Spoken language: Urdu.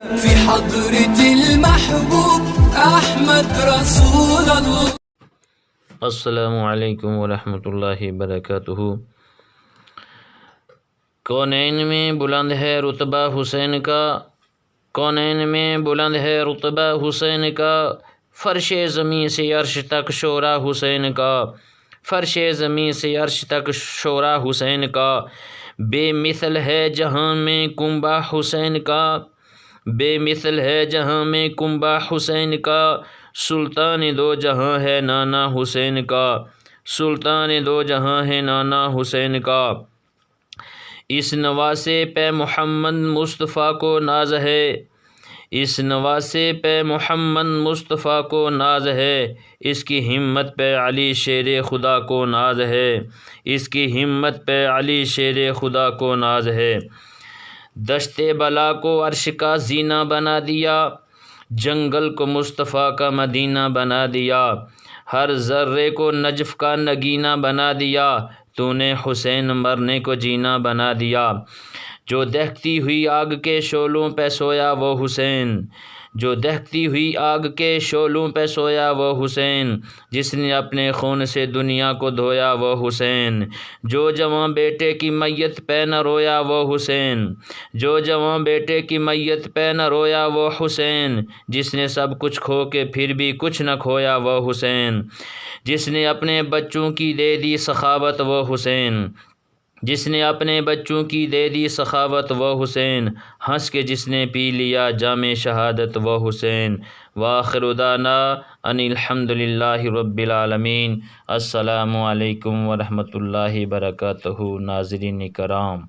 في حضرة المحبوب أحمد رسول الله. السلام علیکم ورحمۃ اللہ وبرکاتہ۔ کونین میں بلند ہے رتبہ حسین کا، کونین میں بلند ہے رتبہ حسین کا، فرش زمیں سے عرش تک شعرا حسین کا، فرش زمیں سے عرش تک شعرا حسین کا، بے مثل ہے جہاں میں کنبہ حسین کا، بے مثل ہے جہاں میں کنبہ حسین کا، سلطان دو جہاں ہے نانا حسین کا، سلطان دو جہاں ہے نانا حسین کا، اس نواسے پہ محمد مصطفیٰ کو ناز ہے، اس نواسے پہ محمد مصطفیٰ کو ناز ہے، اس کی ہمت پہ علی شیر خدا کو ناز ہے، اس کی ہمت پہ علی شیر خدا کو ناز ہے، دشت بلا کو عرش کا زینہ بنا دیا، جنگل کو مصطفیٰ کا مدینہ بنا دیا، ہر ذرے کو نجف کا نگینہ بنا دیا، تو نے حسین مرنے کو جینا بنا دیا، جو دہکتی ہوئی آگ کے شعلوں پہ سویا وہ حسین، جو دہکتی ہوئی آگ کے شعلوں پہ سویا وہ حسین، جس نے اپنے خون سے دنیا کو دھویا وہ حسین، جو جواں بیٹے کی میت پہ نہ رویا وہ حسین، جو جواں بیٹے کی میت پہ نہ رویا وہ حسین، جس نے سب کچھ کھو کے پھر بھی کچھ نہ کھویا وہ حسین، جس نے اپنے بچوں کی دے دی سخاوت وہ حسین، جس نے اپنے بچوں کی دے دی سخاوت وہ حسین، ہنس کے جس نے پی لیا جام شہادت وہ حسین، وآخر دعوانا ان الحمد للہ رب العالمین۔ السلام علیکم ورحمۃ اللہ وبرکاتہ۔ ناظرین کرام،